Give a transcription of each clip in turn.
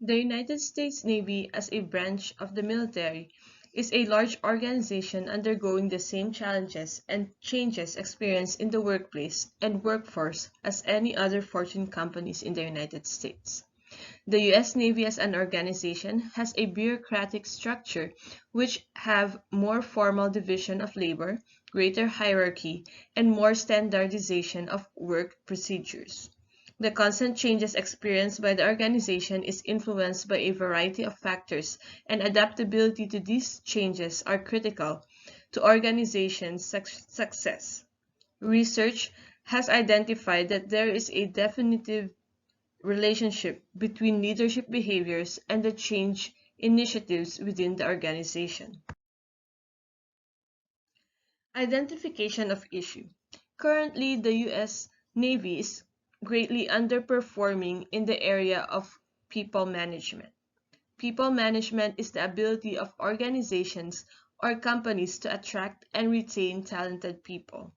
The United States Navy, as a branch of the military, is a large organization undergoing the same challenges and changes experienced in the workplace and workforce as any other Fortune companies in the United States. The U.S. Navy as an organization has a bureaucratic structure which have more formal division of labor, greater hierarchy, and more standardization of work procedures. The constant changes experienced by the organization is influenced by a variety of factors, and adaptability to these changes are critical to organization success. Research has identified that there is a definitive relationship between leadership behaviors and the change initiatives within the organization. Identification of issue. Currently, the U.S. Navy is greatly underperforming in the area of people management. People management is the ability of organizations or companies to attract and retain talented people.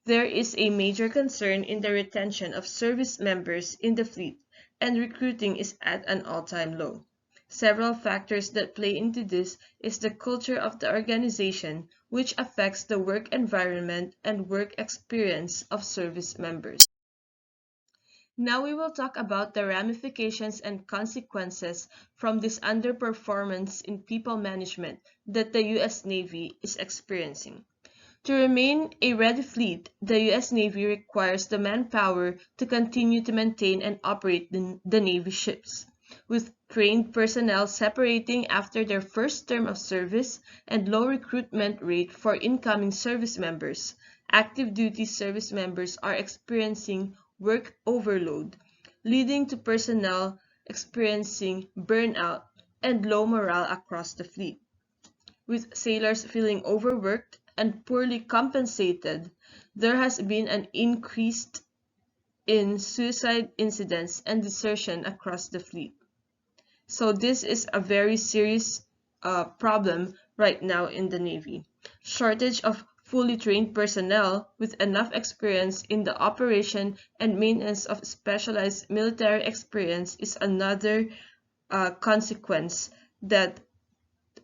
There is a major concern in the retention of service members in the fleet, and recruiting is at an all-time low. Several factors that play into this is the culture of the organization, which affects the work environment and work experience of service members. Now we will talk about the ramifications and consequences from this underperformance in people management that the U.S. Navy is experiencing. To remain a ready fleet, the U.S. Navy requires the manpower to continue to maintain and operate the Navy ships, with trained personnel separating after their first term of service and low recruitment rate for incoming service members. Active duty service members are experiencing work overload, leading to personnel experiencing burnout and low morale across the fleet. With sailors feeling overworked and poorly compensated, there has been an increase in suicide incidents and desertion across the fleet. So this is a very serious problem right now in the Navy. Shortage of fully trained personnel with enough experience in the operation and maintenance of specialized military experience is another consequence that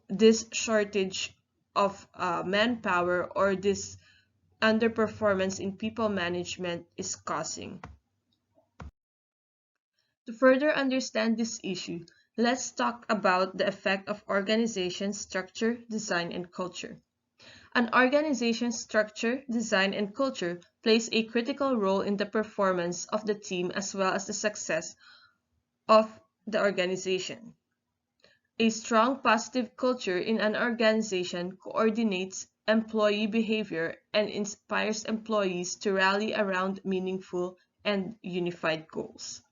this shortage of manpower or this underperformance in people management is causing. To further understand this issue, let's talk about the effect of organization structure, design, and culture. An organization's structure, design, and culture plays a critical role in the performance of the team as well as the success of the organization. A strong positive culture in an organization coordinates employee behavior and inspires employees to rally around meaningful and unified goals.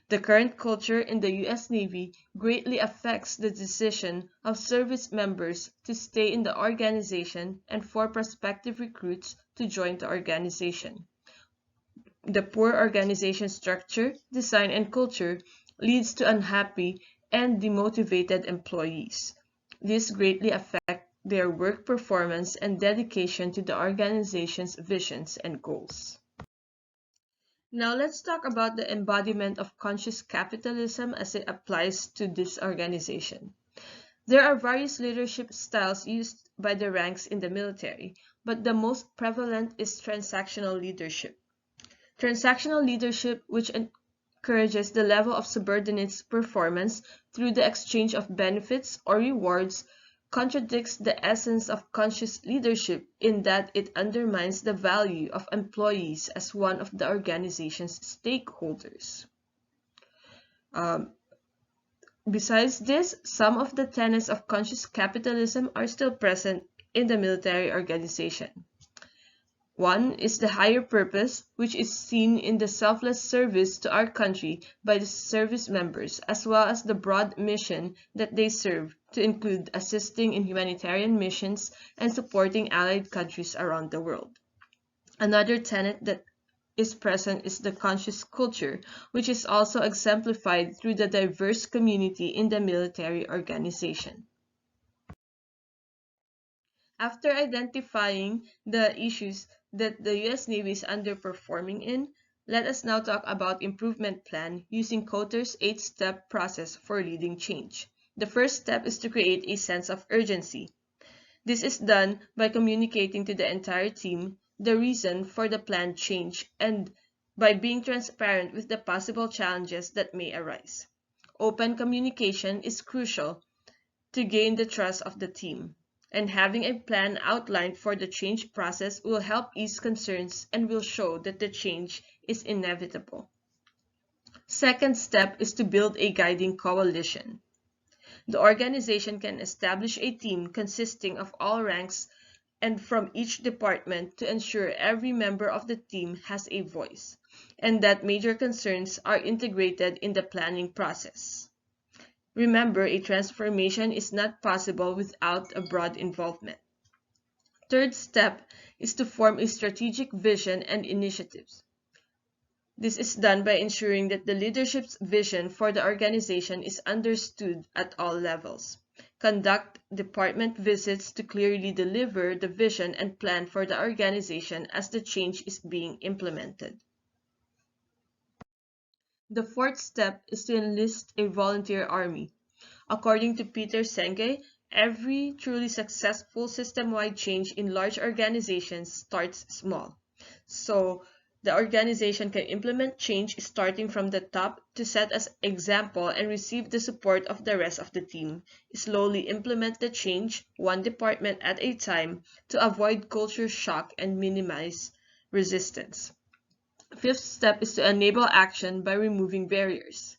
The current culture in the U.S. Navy greatly affects the decision of service members to stay in the organization and for prospective recruits to join the organization. The poor organization structure, design, and culture leads to unhappy and demotivated employees. This greatly affects their work performance and dedication to the organization's visions and goals. Now let's talk about the embodiment of conscious capitalism as it applies to this organization. There are various leadership styles used by the ranks in the military, but the most prevalent is transactional leadership. Transactional leadership, which encourages the level of subordinates' performance through the exchange of benefits or rewards, contradicts the essence of conscious leadership in that it undermines the value of employees as one of the organization's stakeholders. Um, Besides this, some of the tenets of conscious capitalism are still present in the military organization. One is the higher purpose, which is seen in the selfless service to our country by the service members, as well as the broad mission that they serve, to include assisting in humanitarian missions and supporting allied countries around the world. Another tenet that is present is the conscious culture, which is also exemplified through the diverse community in the military organization. After identifying the issues that the U.S. Navy is underperforming in, Let us now talk about improvement plan using Coulter's 8-step process for leading change. The first step is to create a sense of urgency. This is done by communicating to the entire team the reason for the planned change and by being transparent with the possible challenges that may arise. Open communication is crucial to gain the trust of the team, and having a plan outlined for the change process will help ease concerns and will show that the change is inevitable. Second step is to build a guiding coalition. The organization can establish a team consisting of all ranks and from each department to ensure every member of the team has a voice, and that major concerns are integrated in the planning process. Remember, a transformation is not possible without a broad involvement. Third step is to form a strategic vision and initiatives. This is done by ensuring that the leadership's vision for the organization is understood at all levels. Conduct department visits to clearly deliver the vision and plan for the organization as the change is being implemented. The fourth step is to enlist a volunteer army. According to Peter Senge, every truly successful system-wide change in large organizations starts small. So, the organization can implement change starting from the top to set as example and receive the support of the rest of the team. Slowly implement the change, one department at a time, to avoid culture shock and minimize resistance. Fifth step is to enable action by removing barriers.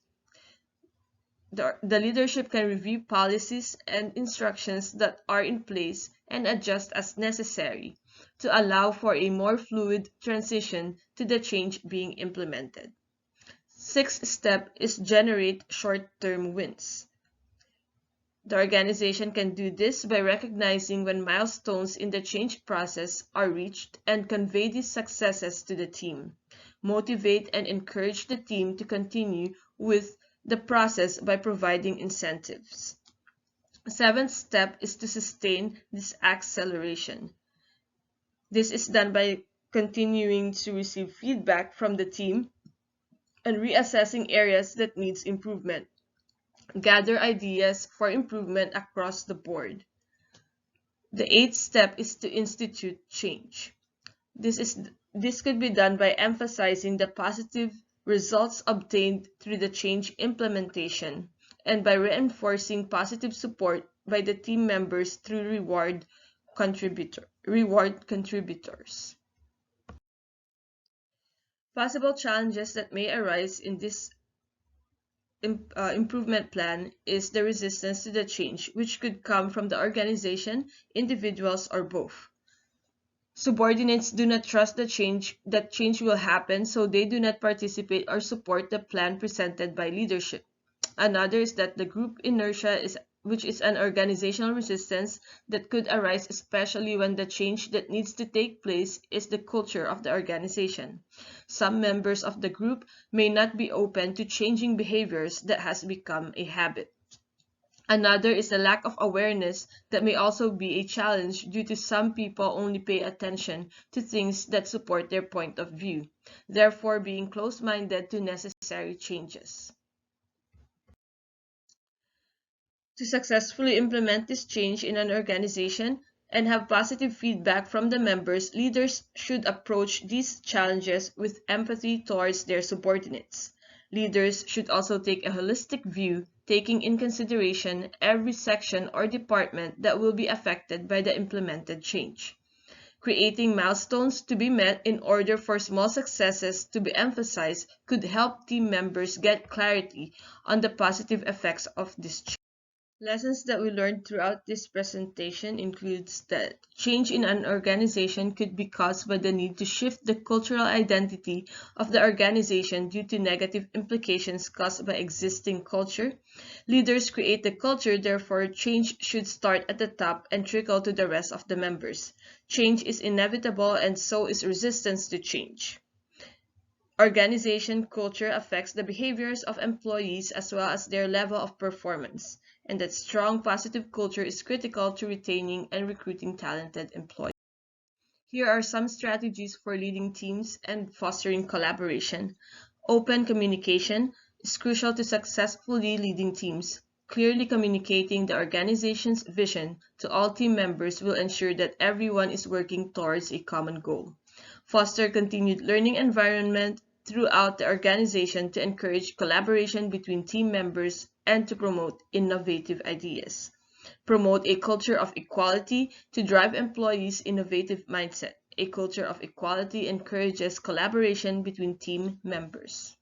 The leadership can review policies and instructions that are in place and adjust as necessary to allow for a more fluid transition to the change being implemented. Sixth step is generate short-term wins. The organization can do this by recognizing when milestones in the change process are reached and convey these successes to the team. Motivate and encourage the team to continue with the process by providing incentives. Seventh step is to sustain this acceleration. This is done by continuing to receive feedback from the team and reassessing areas that needs improvement. Gather ideas for improvement across the board. The eighth step is to institute change. This could be done by emphasizing the positive results obtained through the change implementation and by reinforcing positive support by the team members through reward contributors. Possible challenges that may arise in this improvement plan is the resistance to the change, which could come from the organization, individuals, or both. Subordinates do not trust that change will happen, so they do not participate or support the plan presented by leadership. Another is that the group inertia which is an organizational resistance that could arise especially when the change that needs to take place is the culture of the organization. Some members of the group may not be open to changing behaviors that has become a habit. Another is the lack of awareness that may also be a challenge due to some people only pay attention to things that support their point of view, therefore being close-minded to necessary changes. To successfully implement this change in an organization and have positive feedback from the members, leaders should approach these challenges with empathy towards their subordinates. Leaders should also take a holistic view, taking in consideration every section or department that will be affected by the implemented change. Creating milestones to be met in order for small successes to be emphasized could help team members get clarity on the positive effects of this change. Lessons that we learned throughout this presentation includes that change in an organization could be caused by the need to shift the cultural identity of the organization due to negative implications caused by existing culture. Leaders create the culture, therefore change should start at the top and trickle to the rest of the members. Change is inevitable and so is resistance to change. Organization culture affects the behaviors of employees as well as their level of performance, and that strong positive culture is critical to retaining and recruiting talented employees. Here are some strategies for leading teams and fostering collaboration. Open communication is crucial to successfully leading teams. Clearly communicating the organization's vision to all team members will ensure that everyone is working towards a common goal. Foster continued learning environment throughout the organization to encourage collaboration between team members and to promote innovative ideas. Promote a culture of equality to drive employees' innovative mindset. A culture of equality encourages collaboration between team members.